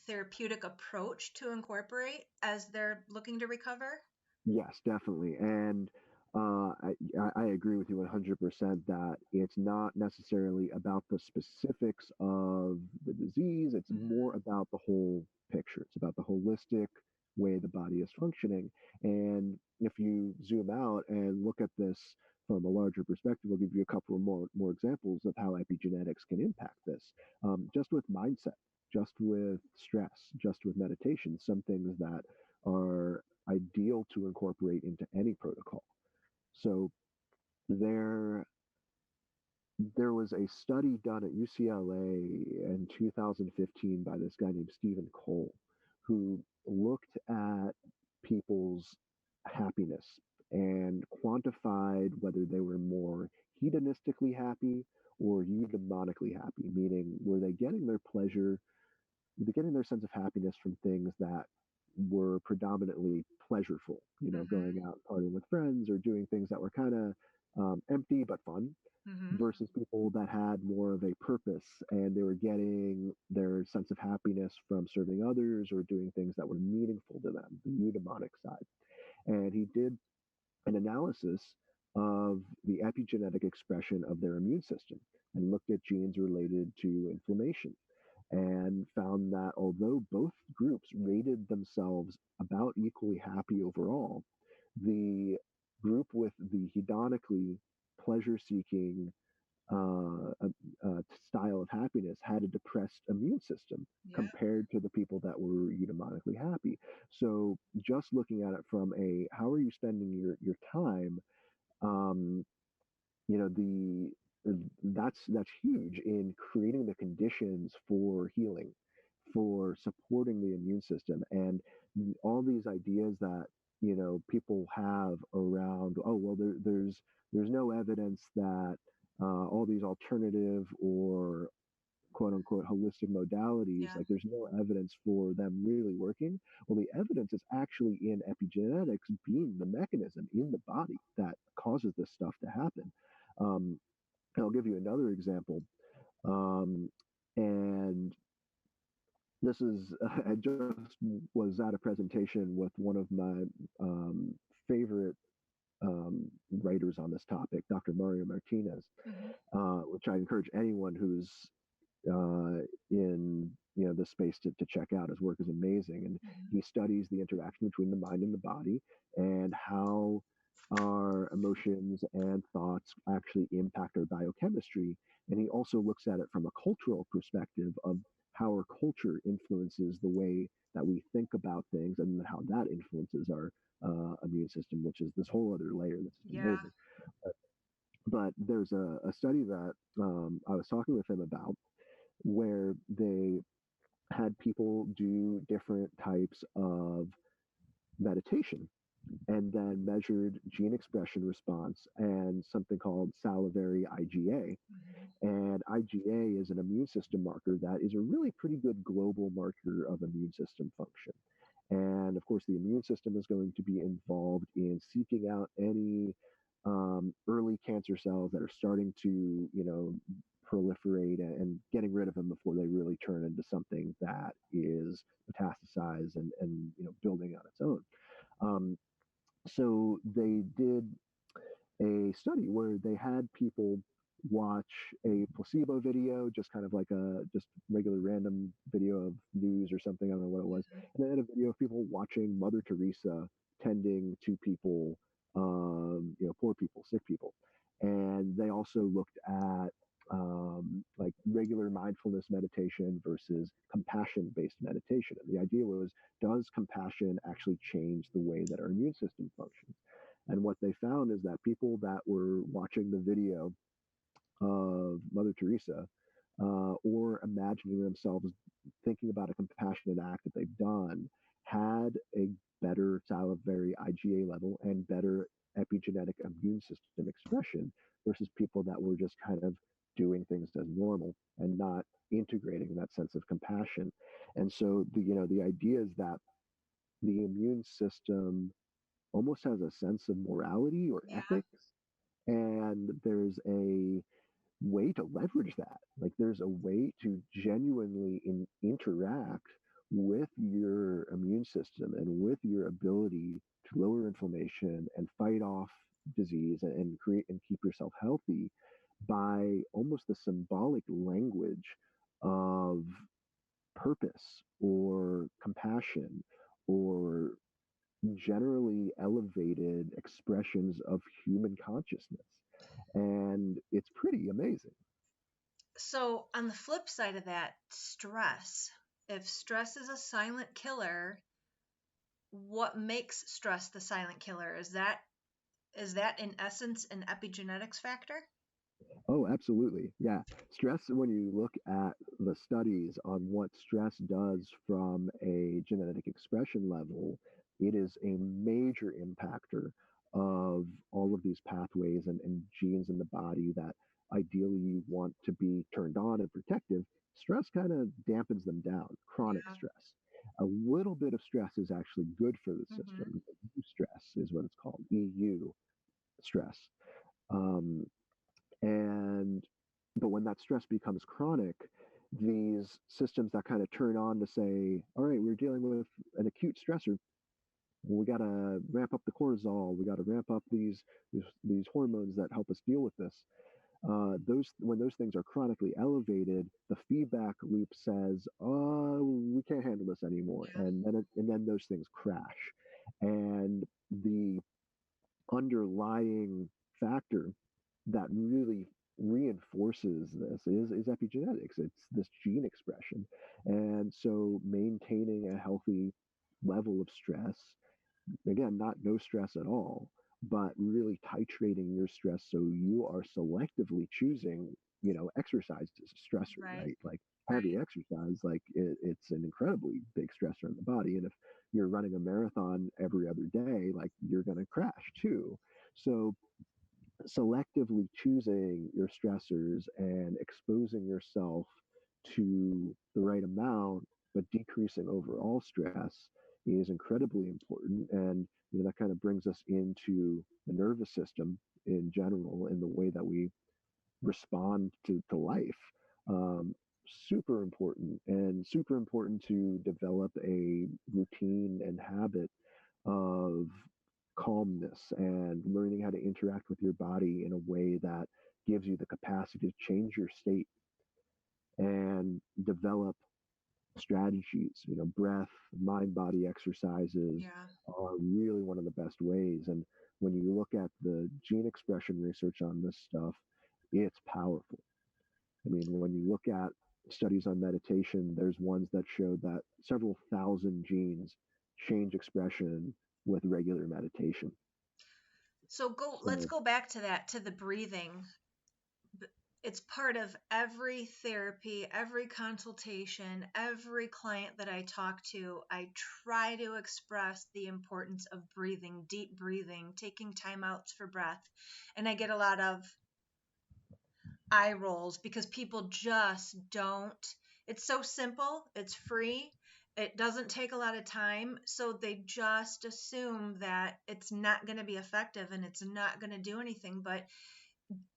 therapeutic approach to incorporate as they're looking to recover? Yes, definitely. And I agree with you 100% that it's not necessarily about the specifics of the disease. It's more Hmm. about the whole picture. It's about the holistic way the body is functioning. And if you zoom out and look at this from a larger perspective, I'll give you a couple of more examples of how epigenetics can impact this. Just with mindset, just with stress, just with meditation, some things that are ideal to incorporate into any protocol. So there there was a study done at UCLA in 2015 by this guy named Stephen Cole, who looked at people's happiness and quantified whether they were more hedonistically happy or eudaimonically happy, meaning were they getting their pleasure, were they getting their sense of happiness from things that were predominantly pleasureful, going Hmm. out partying with friends or doing things that were kind of empty but fun, Hmm. versus people that had more of a purpose and they were getting their sense of happiness from serving others or doing things that were meaningful to them, the eudaimonic side. And he did an analysis of the epigenetic expression of their immune system and looked at genes related to inflammation and found that although both groups rated themselves about equally happy overall, the group with the hedonically pleasure seeking style of happiness had a depressed immune system Yeah. compared to the people that were eudaimonically happy. So just looking at it from a how are you spending your time, um, the that's huge in creating the conditions for healing, for supporting the immune system, and all these ideas that people have around. Oh well, there's no evidence that all these alternative or quote unquote holistic modalities, Yeah. like there's no evidence for them really working. Well, the evidence is actually in epigenetics being the mechanism in the body that causes this stuff to happen. Um, I'll give you another example. Um, and this is, I just was at a presentation with one of my favorite writers on this topic, Dr. Mario Martinez, Hmm. which I encourage anyone who's in this space to check out. His work is amazing, and Hmm. he studies the interaction between the mind and the body and how our emotions and thoughts actually impact our biochemistry. And he also looks at it from a cultural perspective of how our culture influences the way that we think about things and how that influences our immune system, which is this whole other layer that's just Yeah. amazing. But there's a study that I was talking with him about where they had people do different types of meditation and then measured gene expression response and something called salivary IgA. Hmm. And IgA is an immune system marker that is a really pretty good global marker of immune system function. And of course, the immune system is going to be involved in seeking out any early cancer cells that are starting to, proliferate and getting rid of them before they really turn into something that is metastasized and building on its own. Um, so they did a study where they had people watch a placebo video, just kind of like a just regular random video of news or something. I don't know what it was. And they had a video of people watching Mother Teresa tending to people, poor people, sick people. And they also looked at like regular mindfulness meditation versus compassion based meditation. And the idea was, does compassion actually change the way that our immune system functions? And what they found is that people that were watching the video of Mother Teresa or imagining themselves thinking about a compassionate act that they've done had a better salivary IgA level and better epigenetic immune system expression versus people that were just kind of doing things as normal and not integrating that sense of compassion. And so the idea is that the immune system almost has a sense of morality or Yeah. ethics. And there's a way to leverage that. Like there's a way to genuinely interact with your immune system and with your ability to lower inflammation and fight off disease and create and keep yourself healthy by almost the symbolic language of purpose or compassion or generally elevated expressions of human consciousness. And it's pretty amazing. So, on the flip side of that, stress. If stress is a silent killer, what makes stress the silent killer? Is that in essence an epigenetics factor? Oh, absolutely. Yeah. Stress, when you look at the studies on what stress does from a genetic expression level, it is a major impactor of all of these pathways and genes in the body that ideally you want to be turned on and protective. Stress kind of dampens them down, chronic Yeah. stress. A little bit of stress is actually good for the Hmm. system. Stress is what it's called, EU stress. Um, and but when that stress becomes chronic, these systems that kind of turn on to say, all right, we're dealing with an acute stressor. We got to ramp up the cortisol. We got to ramp up these hormones that help us deal with this. Those when those things are chronically elevated, the feedback loop says, "Oh, we can't handle this anymore," Yeah. and then those things crash, and the underlying factor that really reinforces this is epigenetics. It's this gene expression. And so maintaining a healthy level of stress, again, not no stress at all, but really titrating your stress so you are selectively choosing, exercise as a stressor, Right. right? Like heavy Right. exercise, like it's an incredibly big stressor in the body. And if you're running a marathon every other day, like you're going to crash too. So selectively choosing your stressors and exposing yourself to the right amount, but decreasing overall stress is incredibly important. And that kind of brings us into the nervous system in general and the way that we respond to life. Um, Super important and super important to develop a routine and habit of calmness and learning how to interact with your body in a way that gives you the capacity to change your state and develop strategies. Breath, mind body exercises Yeah. are really one of the best ways. And when you look at the gene expression research on this stuff, it's powerful. I mean, when you look at studies on meditation, there's ones that show that several thousand genes change expression with regular meditation. Let's So go back to that, to the breathing. It's part of every therapy, every consultation, every client that I talk to. I try to express the importance of breathing, deep breathing, taking time outs for breath. And I get a lot of eye rolls because people just don't. It's so simple, it's free, it doesn't take a lot of time, so they just assume that it's not going to be effective and it's not going to do anything. But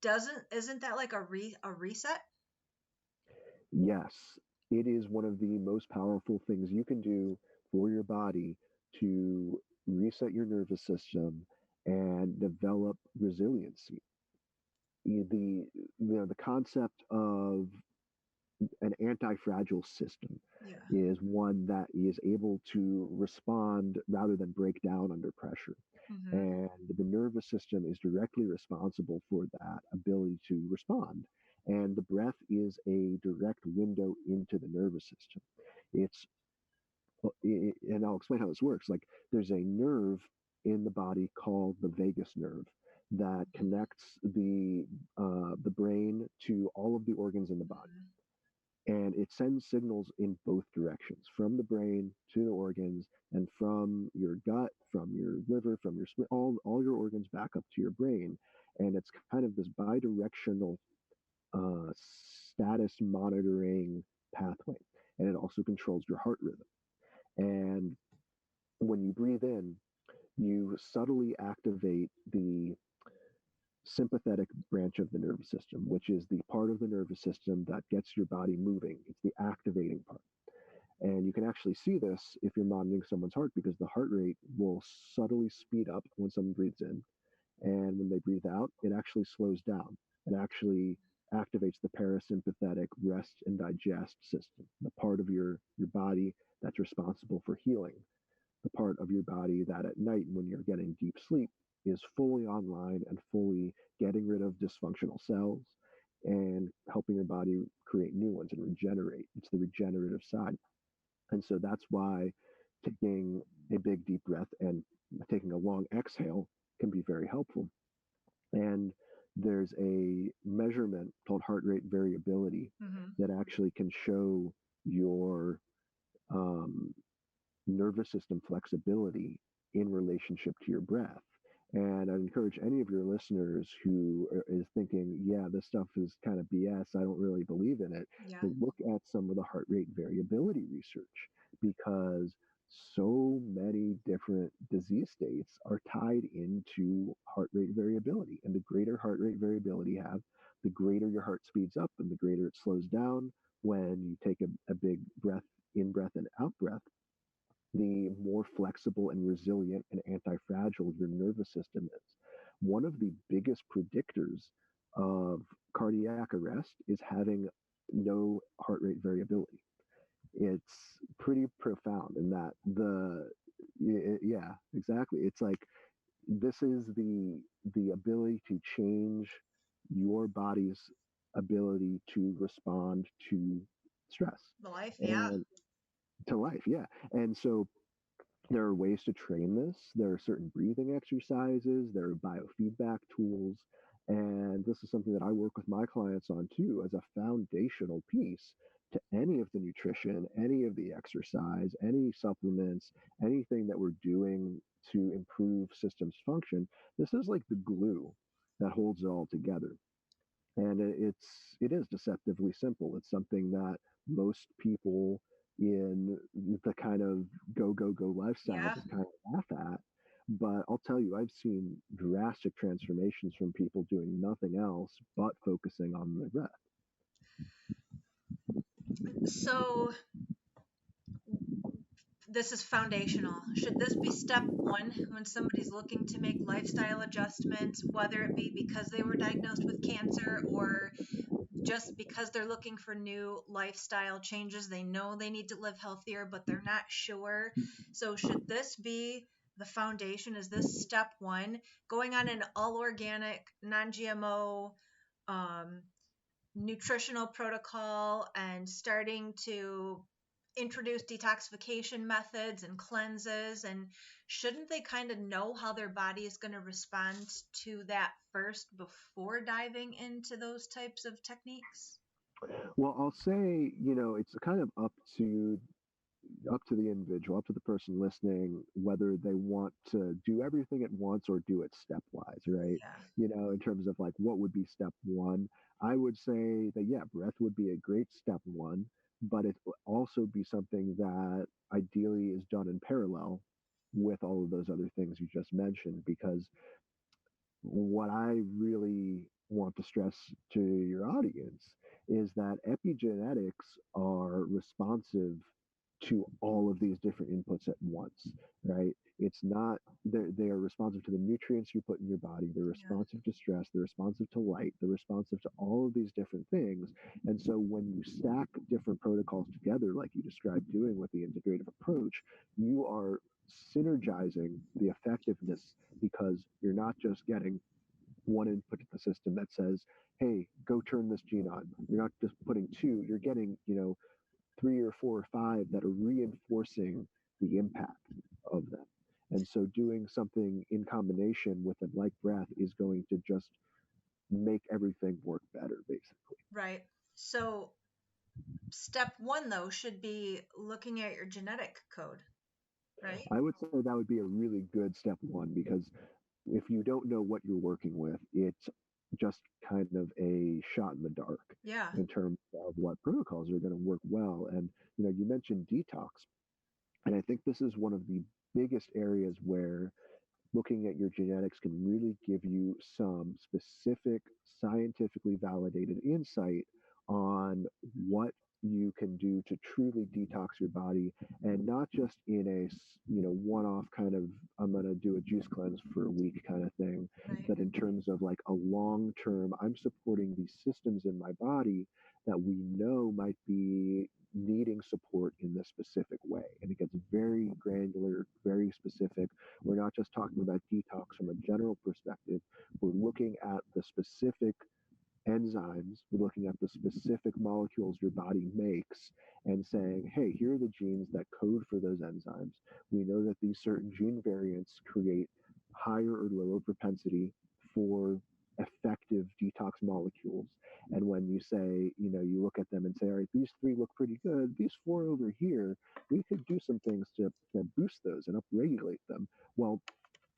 doesn't isn't that like a reset? yes, it is one of the most powerful things you can do for your body to reset your nervous system and develop resiliency. The concept of an anti-fragile system Yeah. is one that is able to respond rather than break down under pressure. Hmm. And the nervous system is directly responsible for that ability to respond. And the breath is a direct window into the nervous system. It's, and I'll explain how this works. Like there's a nerve in the body called the vagus nerve that connects the brain to all of the organs in the body, Hmm. and it sends signals in both directions, from the brain to the organs, and from your gut, from your liver, from your all your organs back up to your brain. And it's kind of this bidirectional uh, status monitoring pathway, and it also controls your heart rhythm. And when you breathe in, you subtly activate the sympathetic branch of the nervous system, which is the part of the nervous system that gets your body moving. It's the activating part. And you can actually see this if you're monitoring someone's heart because the heart rate will subtly speed up when someone breathes in. And when they breathe out, it actually slows down. It actually activates the parasympathetic rest and digest system, the part of your body that's responsible for healing, the part of your body that at night when you're getting deep sleep is fully online and fully getting rid of dysfunctional cells and helping your body create new ones and regenerate. It's the regenerative side. And so that's why taking a big deep breath and taking a long exhale can be very helpful. And there's a measurement called heart rate variability Hmm. that actually can show your um, nervous system flexibility in relationship to your breath. And I encourage any of your listeners who is thinking, yeah, this stuff is kind of BS, I don't really believe in it, Yeah. to look at some of the heart rate variability research because so many different disease states are tied into heart rate variability. And the greater heart rate variability you have, the greater your heart speeds up and the greater it slows down when you take a big breath in breath and out breath, the more flexible and resilient and anti-fragile your nervous system is. One of the biggest predictors of cardiac arrest is having no heart rate variability. It's pretty profound in that yeah, exactly. It's like this is the ability to change your body's ability to respond to stress The life. Yeah. and to life. Yeah. And so there are ways to train this. There are certain breathing exercises, there are biofeedback tools. And this is something that I work with my clients on too as a foundational piece to any of the nutrition, any of the exercise, any supplements, anything that we're doing to improve systems function. This is like the glue that holds it all together. And it is deceptively simple. It's something that most people in the kind of go lifestyle Yeah. just kind of laugh at. But I'll tell you, I've seen drastic transformations from people doing nothing else but focusing on their breath. So this is foundational. Should this be step one when somebody's looking to make lifestyle adjustments, whether it be because they were diagnosed with cancer or just because they're looking for new lifestyle changes? They know they need to live healthier, but they're not sure. So, should this be the foundation? Is this step one? Going on an all organic, non GMO, um, nutritional protocol and starting to introduce detoxification methods and cleanses, and shouldn't they kind of know how their body is going to respond to that first before diving into those types of techniques? Well, I'll say, it's kind of up to the individual, up to the person listening, whether they want to do everything at once or do it stepwise, right? Yeah. In terms of like what would be step one, I would say that, yeah, breath would be a great step one, but it would also be something that ideally is done in parallel with all of those other things you just mentioned, because what I really want to stress to your audience is that epigenetics are responsive to all of these different inputs at once, right? It's not, they are responsive to the nutrients you put in your body, they're Yeah. responsive to stress, they're responsive to light, they're responsive to all of these different things. And so when you stack different protocols together, like you described doing with the integrative approach, you are synergizing the effectiveness because you're not just getting one input to the system that says, hey, go turn this gene on. You're not just putting two, you're getting, three or four or five that are reinforcing the impact of them. And so doing something in combination with a like breath is going to just make everything work better, basically. Right. So, step one, though, should be looking at your genetic code, right? I would say that would be a really good step one because if you don't know what you're working with, it's just kind of a shot in the dark Yeah. in terms of what protocols are going to work well. And you mentioned detox, and I think this is one of the biggest areas where looking at your genetics can really give you some specific scientifically validated insight on what you can do to truly detox your body, and not just in a one-off kind of, I'm going to do a juice cleanse for a week kind of thing, Right. but in terms of like a long term, I'm supporting these systems in my body that we know might be needing support in this specific way. And it gets very granular, very specific. We're not just talking about detox from a general perspective, we're looking at the specific enzymes, we're looking at the specific molecules your body makes and saying, hey, here are the genes that code for those enzymes. We know that these certain gene variants create higher or lower propensity for effective detox molecules. And when you say, you look at them and say, all right, these three look pretty good, these four over here, we could do some things to boost those and upregulate them. Well,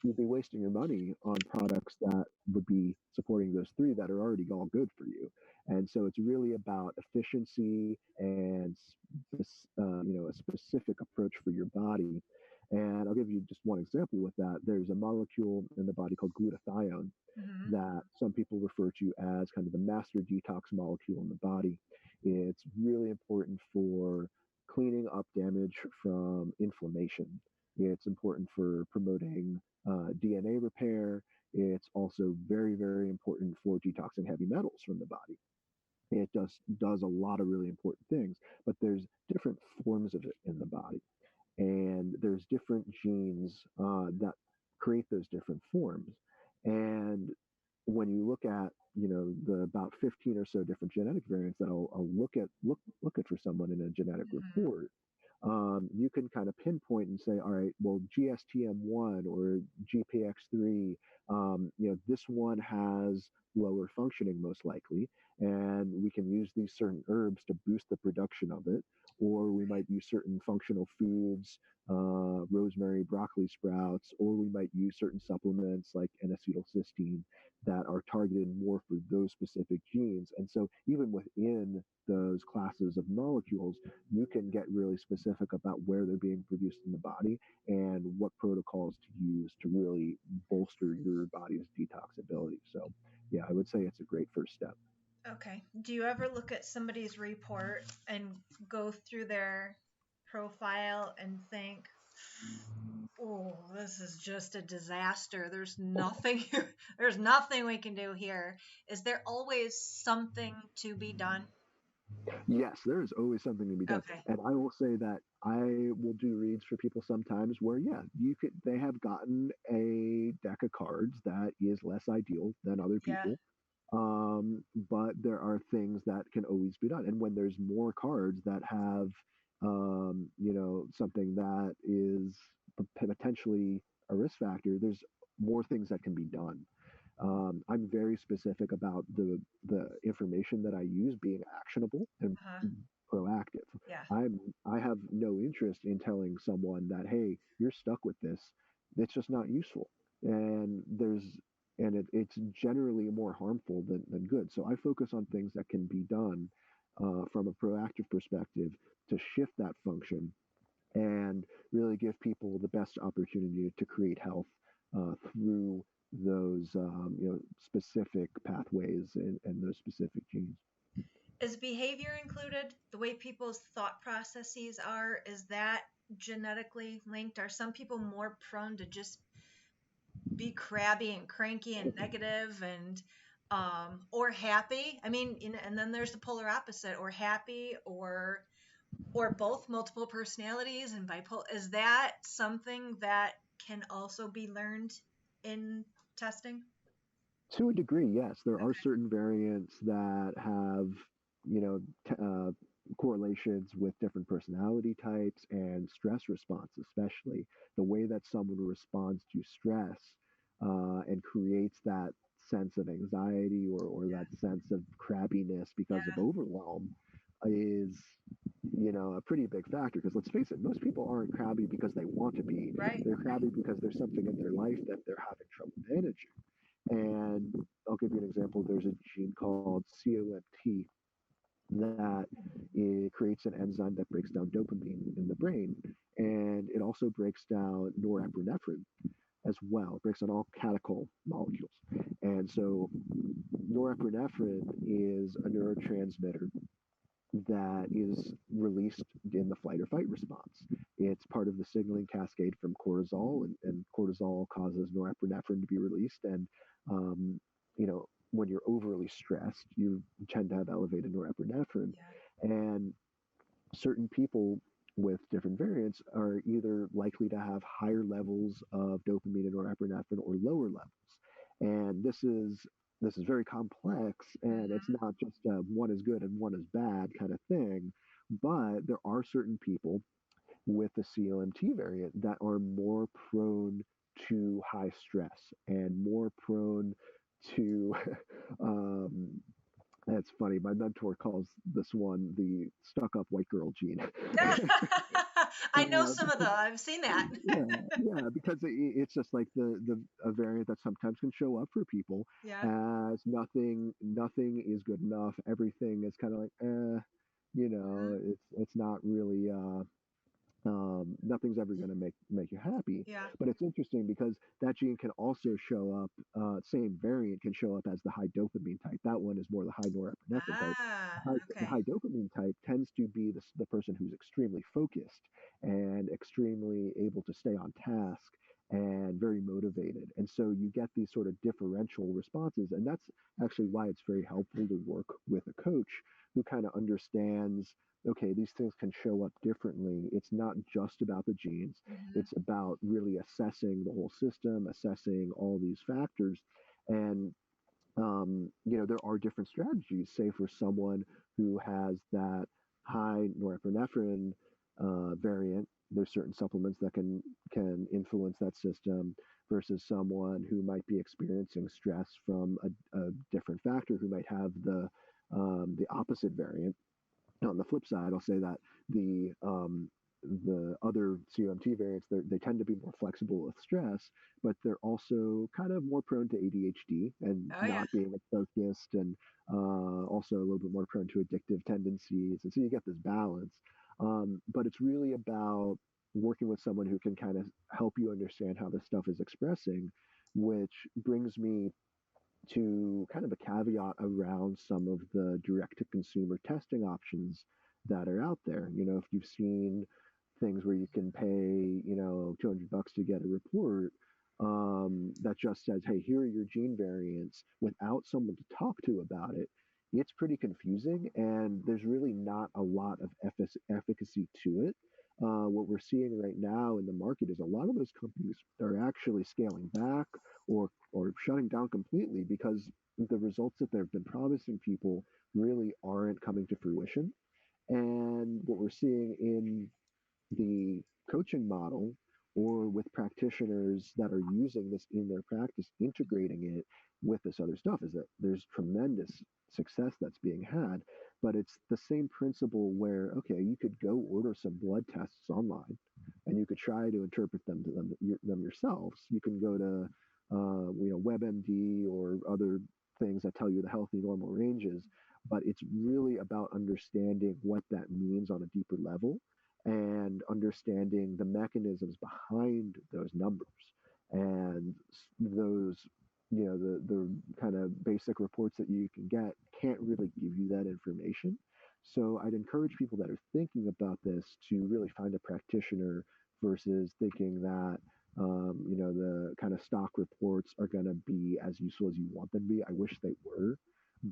you'd be wasting your money on products that would be supporting those three that are already all good for you. And so it's really about efficiency and a specific approach for your body. And I'll give you just one example with that. There's a molecule in the body called glutathione Hmm. that some people refer to as kind of the master detox molecule in the body. It's really important for cleaning up damage from inflammation. It's important for promoting DNA repair. It's also very, very important for detoxing heavy metals from the body. It does a lot of really important things, but there's different forms of it in the body, and there's different genes that create those different forms. And when you look at the about 15 or so different genetic variants that I'll look at for someone in a genetic Hmm. report, you can kind of pinpoint and say, all right, well, GSTM1 or GPX3, this one has lower functioning most likely, and we can use these certain herbs to boost the production of it, or we might use certain functional foods, rosemary, broccoli sprouts, or we might use certain supplements like N-acetylcysteine that are targeted more for those specific genes. And so even within those classes of molecules, you can get really specific about where they're being produced in the body and what protocols to use to really bolster your body's detox ability. So, yeah, I would say it's a great first step. Okay. Do you ever look at somebody's report and go through their profile and think, oh, this is just a disaster. There's nothing there's nothing we can do here. Is there always something to be done? Yes, there is always something to be done. Okay. And I will say that I will do reads for people sometimes where, yeah, they have gotten a deck of cards that is less ideal than other Yeah. people. But there are things that can always be done. And when there's more cards that have, something that is potentially a risk factor, there's more things that can be done. I'm very specific about the information that I use being actionable and Uh-huh. proactive. Yeah. I have no interest in telling someone that, hey, you're stuck with this. It's just not useful, and it's generally more harmful than good. So I focus on things that can be done from a proactive perspective to shift that function and really give people the best opportunity to create health through those specific pathways and those specific genes. Is behavior included? The way people's thought processes are, is that genetically linked? Are some people more prone to just be crabby and cranky and negative and or happy? I mean, and then there's the polar opposite, or happy or both, multiple personalities and bipolar. Is that something that can also be learned in testing? To a degree, yes, there are Okay. certain variants that have, you know, correlations with different personality types and stress response, especially the way that someone responds to stress and creates that sense of anxiety or that Yeah. sense of crabbiness because of Yeah. overwhelm is, a pretty big factor. Because let's face it, most people aren't crabby because they want to be. Right. They're crabby because there's something in their life that they're having trouble managing. And I'll give you an example. There's a gene called COMT that it creates an enzyme that breaks down dopamine in the brain. And it also breaks down norepinephrine as well. It breaks down all catechol molecules. And so norepinephrine is a neurotransmitter that is released in the flight or fight response. It's part of the signaling cascade from cortisol, and cortisol causes norepinephrine to be released. And, um, when you're overly stressed, you tend to have elevated norepinephrine. Yeah. And certain people with different variants are either likely to have higher levels of dopamine and norepinephrine or lower levels. And this is very complex, and it's Hmm. not just one is good and one is bad kind of thing. But there are certain people with the COMT variant that are more prone to high stress and more prone to um, that's funny. My mentor calls this one the stuck up white girl gene. I know some of Because, the, I've seen that. yeah, yeah, because it's just like the a variant that sometimes can show up for people Yeah. as nothing is good enough. Everything is kind of like, Hmm. it's not really nothing's ever going to make you happy. Yeah. But it's interesting because that gene can also show up. Same variant can show up as the high dopamine type. That one is more the high norepinephrine type. Ah, The okay. high dopamine type tends to be the person who's extremely focused and extremely able to stay on task and very motivated. And so you get these sort of differential responses. And that's actually why it's very helpful to work with a coach who kind of understands, okay, these things can show up differently. It's not just about the genes, Hmm. it's about really assessing the whole system, assessing all these factors. And, there are different strategies, say, for someone who has that high norepinephrine variant. There's certain supplements that can influence that system versus someone who might be experiencing stress from a different factor, who might have the opposite variant. On the flip side, I'll say that the other COMT variants, they tend to be more flexible with stress, but they're also kind of more prone to ADHD and Oh yeah. not being as focused, and also a little bit more prone to addictive tendencies. And so you get this balance. But it's really about working with someone who can kind of help you understand how this stuff is expressing, which brings me to kind of a caveat around some of the direct to consumer testing options that are out there. If you've seen things where you can pay, $200 to get a report that just says, hey, here are your gene variants without someone to talk to about it, it's pretty confusing, and there's really not a lot of efficacy to it. What we're seeing right now in the market is a lot of those companies are actually scaling back or shutting down completely because the results that they've been promising people really aren't coming to fruition. And what we're seeing in the coaching model or with practitioners that are using this in their practice, integrating it with this other stuff, is that there's tremendous success that's being had. But it's the same principle where, okay, you could go order some blood tests online and you could try to interpret them yourselves. You can go to, WebMD or other things that tell you the healthy normal ranges, but it's really about understanding what that means on a deeper level and understanding the mechanisms behind those numbers and those the kind of basic reports that you can get can't really give you that information. So I'd encourage people that are thinking about this to really find a practitioner versus thinking that the kind of stock reports are going to be as useful as you want them to be. I wish they were,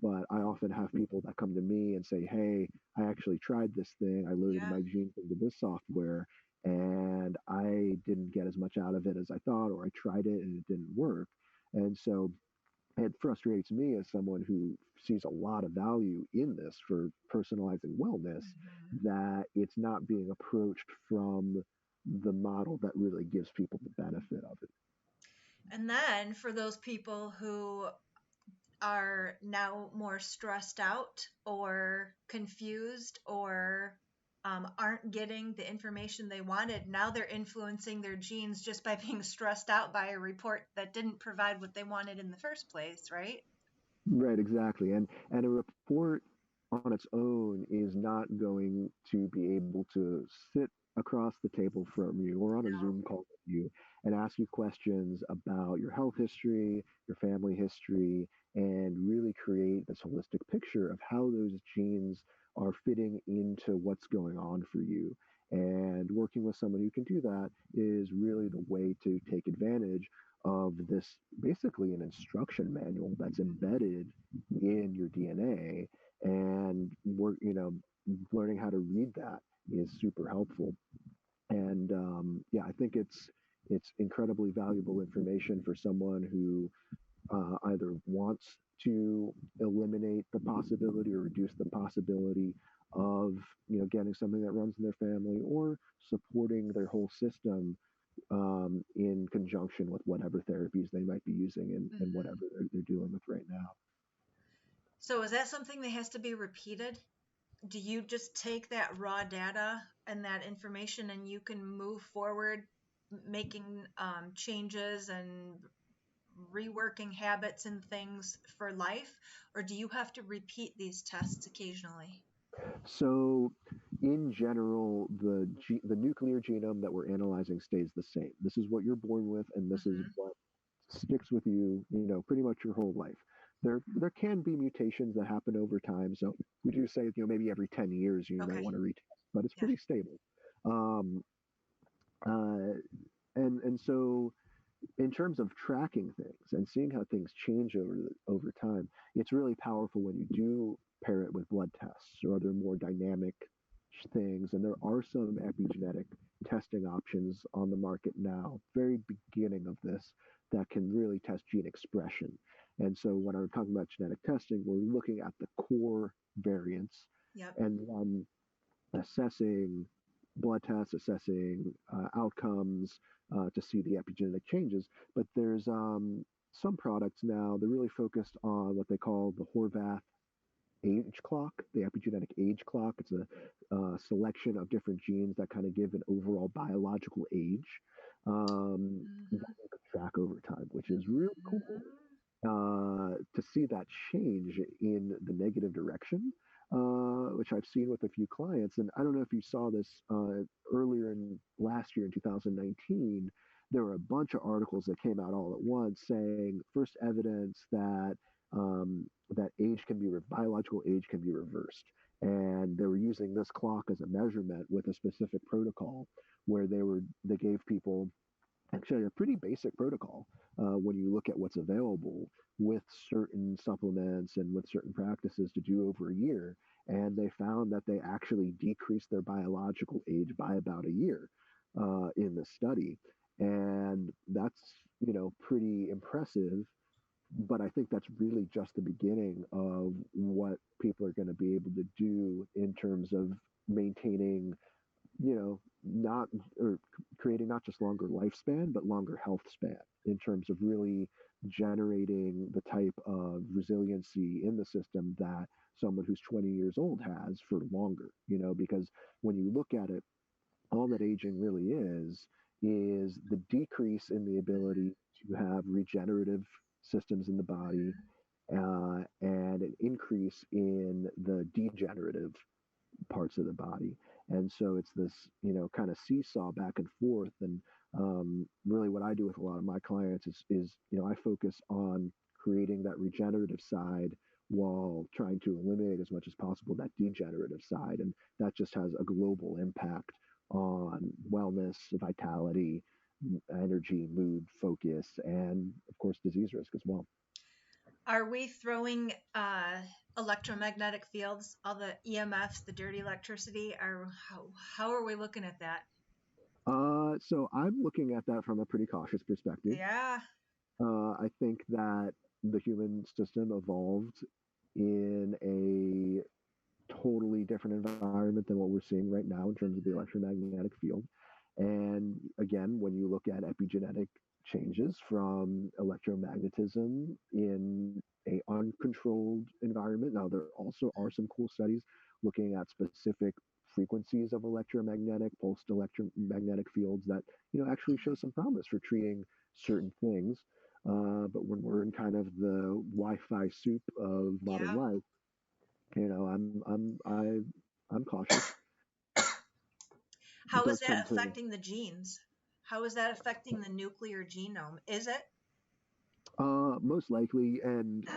but I often have people that come to me and say, hey, I actually tried this thing. I loaded Yeah. my genes into this software and I didn't get as much out of it as I thought, or I tried it and it didn't work. And so it frustrates me as someone who sees a lot of value in this for personalizing wellness Hmm. that it's not being approached from the model that really gives people the benefit of it. And then for those people who are now more stressed out or confused or aren't getting the information they wanted, now they're influencing their genes just by being stressed out by a report that didn't provide what they wanted in the first place, right? Right, exactly. And a report on its own is not going to be able to sit across the table from you or on a No. Zoom call with you and ask you questions about your health history, your family history, and really create this holistic picture of how those genes are fitting into what's going on for you. And working with someone who can do that is really the way to take advantage of this, basically an instruction manual that's embedded in your DNA. And learning how to read that is super helpful. And yeah, I think it's incredibly valuable information for someone who either wants to eliminate the possibility or reduce the possibility of getting something that runs in their family, or supporting their whole system in conjunction with whatever therapies they might be using, and Mm-hmm. whatever they're dealing with right now. So is that something that has to be repeated? Do you just take that raw data and that information and you can move forward making changes and reworking habits and things for life? Or do you have to repeat these tests occasionally? So, in general, the nuclear genome that we're analyzing stays the same. This is what you're born with, and this is Mm-hmm. what sticks with you, pretty much your whole life. There can be mutations that happen over time. So we do say, maybe every 10 years you might Okay. want to retest, but it's Yeah. pretty stable. Um, uh, and so in terms of tracking things and seeing how things change over time, it's really powerful when you do pair it with blood tests or other more dynamic things. And there are some epigenetic testing options on the market now, very beginning of this, that can really test gene expression. And so when I'm talking about genetic testing, we're looking at the core variants Yep. and assessing blood tests, assessing outcomes to see the epigenetic changes. But there's some products now, they're really focused on what they call the Horvath age clock, the epigenetic age clock. It's a selection of different genes that kind of give an overall biological age that Mm-hmm. you can track over time, which is really cool Mm-hmm. to see that change in the negative direction, which I've seen with a few clients. And I don't know if you saw this earlier in last year in 2019. There were a bunch of articles that came out all at once saying first evidence that that biological age can be reversed. And they were using this clock as a measurement with a specific protocol where they gave people actually a pretty basic protocol when you look at what's available, with certain supplements and with certain practices to do over a year. And they found that they actually decreased their biological age by about a year in the study. And that's, pretty impressive. But I think that's really just the beginning of what people are going to be able to do in terms of maintaining, not or creating not just longer lifespan, but longer health span, in terms of really generating the type of resiliency in the system that someone who's 20 years old has for longer, because when you look at it, all that aging really is the decrease in the ability to have regenerative systems in the body, and an increase in the degenerative parts of the body. And so it's this, kind of seesaw back and forth. And really what I do with a lot of my clients is, I focus on creating that regenerative side while trying to eliminate as much as possible that degenerative side. And that just has a global impact on wellness, vitality, energy, mood, focus, and of course, disease risk as well. Are we throwing electromagnetic fields, all the EMFs, the dirty electricity? How are we looking at that? So I'm looking at that from a pretty cautious perspective. Yeah. I think that the human system evolved in a totally different environment than what we're seeing right now in terms of the Mm-hmm. electromagnetic field. And again, when you look at epigenetic changes from electromagnetism in a uncontrolled environment, now there also are some cool studies looking at specific frequencies of electromagnetic, pulsed electromagnetic fields that actually show some promise for treating certain things. But when we're in kind of the Wi-Fi soup of modern Yeah. life, I'm cautious. It How is does that tend to, affecting the genes? How is that affecting the nuclear genome? Is it? most likely, and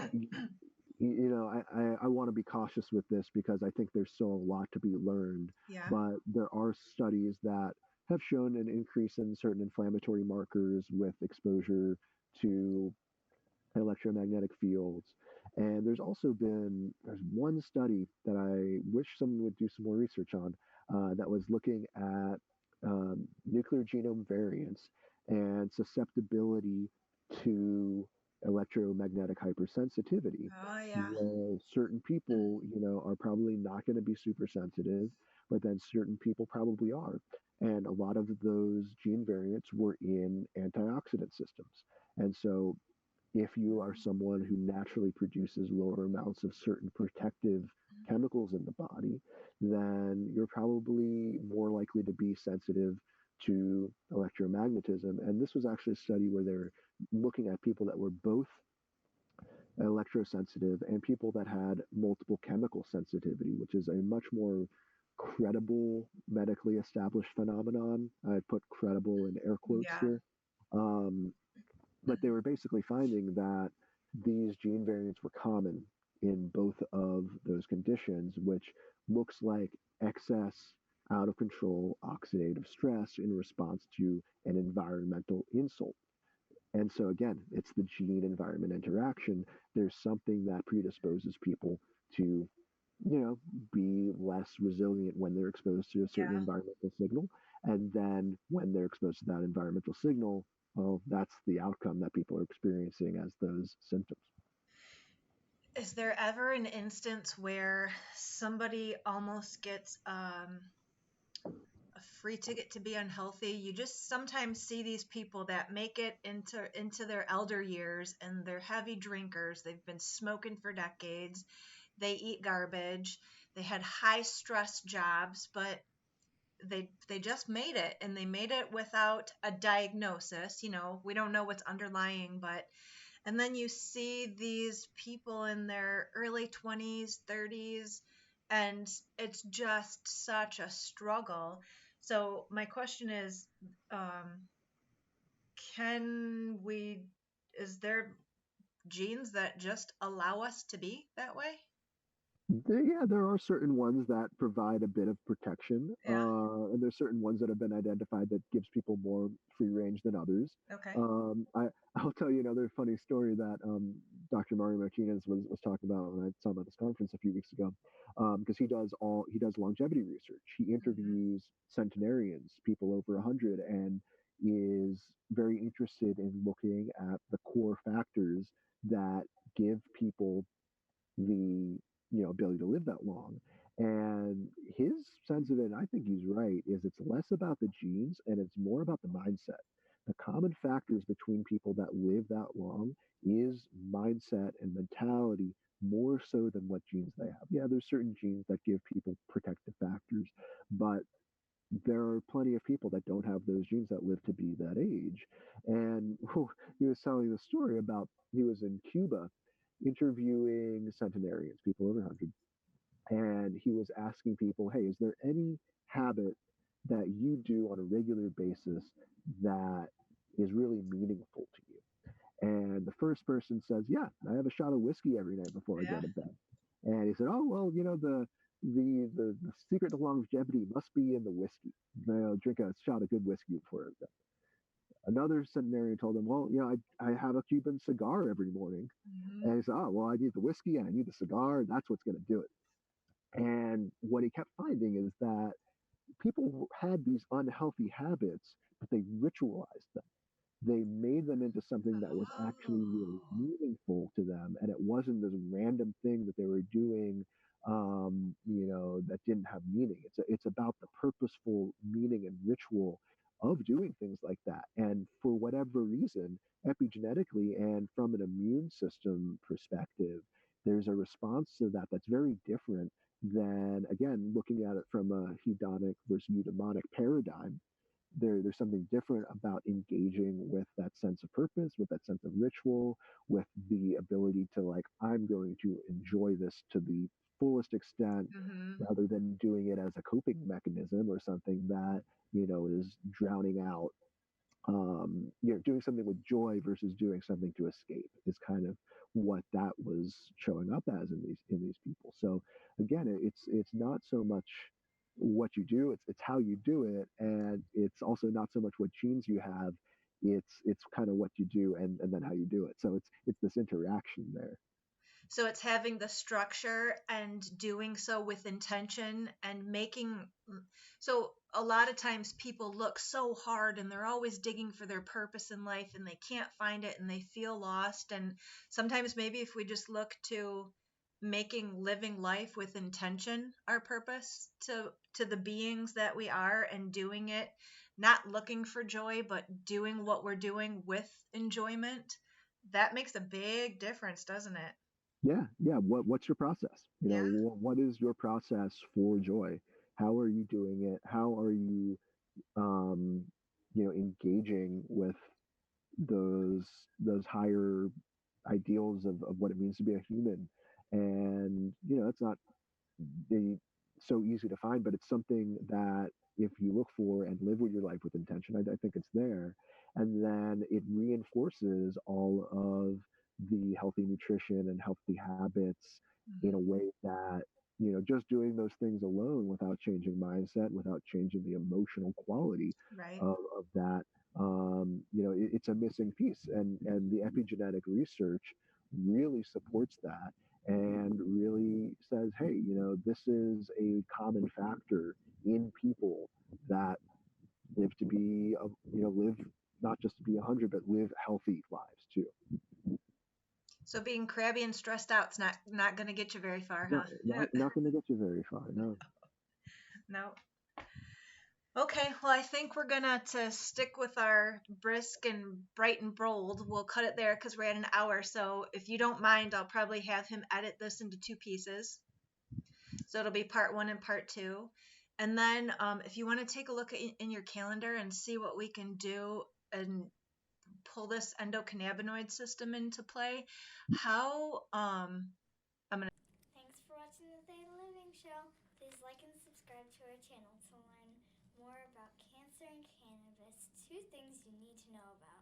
I want to be cautious with this because I think there's still a lot to be learned, Yeah. but there are studies that have shown an increase in certain inflammatory markers with exposure to electromagnetic fields. And there's one study that I wish someone would do some more research on that was looking at nuclear genome variants and susceptibility to electromagnetic hypersensitivity, Oh, yeah. where certain people, are probably not going to be super sensitive, but then certain people probably are. And a lot of those gene variants were in antioxidant systems. And so if you are someone who naturally produces lower amounts of certain protective chemicals in the body, then you're probably more likely to be sensitive to electromagnetism. And this was actually a study where they're looking at people that were both electrosensitive and people that had multiple chemical sensitivity, which is a much more credible, medically established phenomenon. I put credible in air quotes Yeah. here. Um, but they were basically finding that these gene variants were common in both of those conditions, which looks like excess, out of control oxidative stress in response to an environmental insult. And so, again, it's the gene environment interaction. There's something that predisposes people to, you know, be less resilient when they're exposed to a certain Yeah. environmental signal. And then when they're exposed to that environmental signal, well, that's the outcome that people are experiencing as those symptoms. Is there ever an instance where somebody almost gets a free ticket to be unhealthy? You just sometimes see these people that make it into their elder years and they're heavy drinkers. They've been smoking for decades. They eat garbage. They had high stress jobs, but they just made it, and they made it without a diagnosis. We don't know what's underlying, but and then you see these people in their early 20s, 30s, and it's just such a struggle. So, my question is, um, can we, is there genes that just allow us to be that way? Yeah, there are certain ones that provide a bit of protection, Yeah. and there's certain ones that have been identified that gives people more free range than others. Okay. I'll tell you another funny story that Dr. Mario Martinez was talking about when I saw him at this conference a few weeks ago, because he does longevity research. He Hmm. interviews centenarians, people over 100, and is very interested in looking at the core factors that give people the ability to live that long. And his sense of it, and I think he's right, is it's less about the genes and it's more about the mindset. The common factors between people that live that long is mindset and mentality more so than what genes they have. Yeah, there's certain genes that give people protective factors, but there are plenty of people that don't have those genes that live to be that age. And he was telling the story about he was in Cuba interviewing centenarians, people over 100, and he was asking people, hey, is there any habit that you do on a regular basis that is really meaningful to you? And the first person says, yeah, I have a shot of whiskey every night before I go Yeah. to bed. And he said, oh, well, the secret to longevity must be in the whiskey. Drink a shot of good whiskey before I go. Another centenarian told him, well, I have a Cuban cigar every morning. Hmm. And he said, oh, well, I need the whiskey and I need the cigar. That's what's going to do it. And what he kept finding is that people had these unhealthy habits, but they ritualized them. They made them into something that was actually really Oh. meaningful to them, and it wasn't this random thing that they were doing, that didn't have meaning. It's about the purposeful meaning and ritual of doing things like that. And for whatever reason, epigenetically and from an immune system perspective, there's a response to that that's very different than, again, looking at it from a hedonic versus eudaimonic paradigm. There's something different about engaging with that sense of purpose, with that sense of ritual, with the ability to, like, I'm going to enjoy this to the fullest extent Hmm. rather than doing it as a coping mechanism or something that is drowning out doing something with joy versus doing something to escape is kind of what that was showing up as in these people. So again, it's not so much what you do, it's how you do it, and it's also not so much what genes you have. It's kind of what you do and then how you do it. So it's this interaction there. So it's having the structure and doing so with intention and making. So a lot of times people look so hard and they're always digging for their purpose in life and they can't find it and they feel lost. And sometimes maybe if we just look to making living life with intention our purpose to the beings that we are and doing it, not looking for joy, but doing what we're doing with enjoyment, that makes a big difference, doesn't it? Yeah. What's your process? Yeah. What is your process for joy? How are you doing it? How are you um, engaging with those those higher ideals of what it means to be a human. And it's not the so easy to find, but it's something that if you look for and live with your life with intention, I think it's there. And then it reinforces all of the healthy nutrition and healthy habits in a Hmm. way that, just doing those things alone without changing mindset, without changing the emotional quality Right. of that, it's a missing piece. And the epigenetic research really supports that and really says, hey, this is a common factor in people that live to be, live not just to be 100, but live healthy lives too. So being crabby and stressed out's not going to get you very far, No, huh? not going to get you very far. No. No. Okay, well, I think we're gonna to stick with our brisk and bright and bold. We'll cut it there because we're at an hour. So if you don't mind, I'll probably have him edit this into two pieces. So it'll be part one and part two. And then if you want to take a look in your calendar and see what we can do and pull this endocannabinoid system into play, how I'm gonna. Thanks for watching the Theta Living Show. Please like and subscribe to our channel to learn more about cancer and cannabis, two things you need to know about.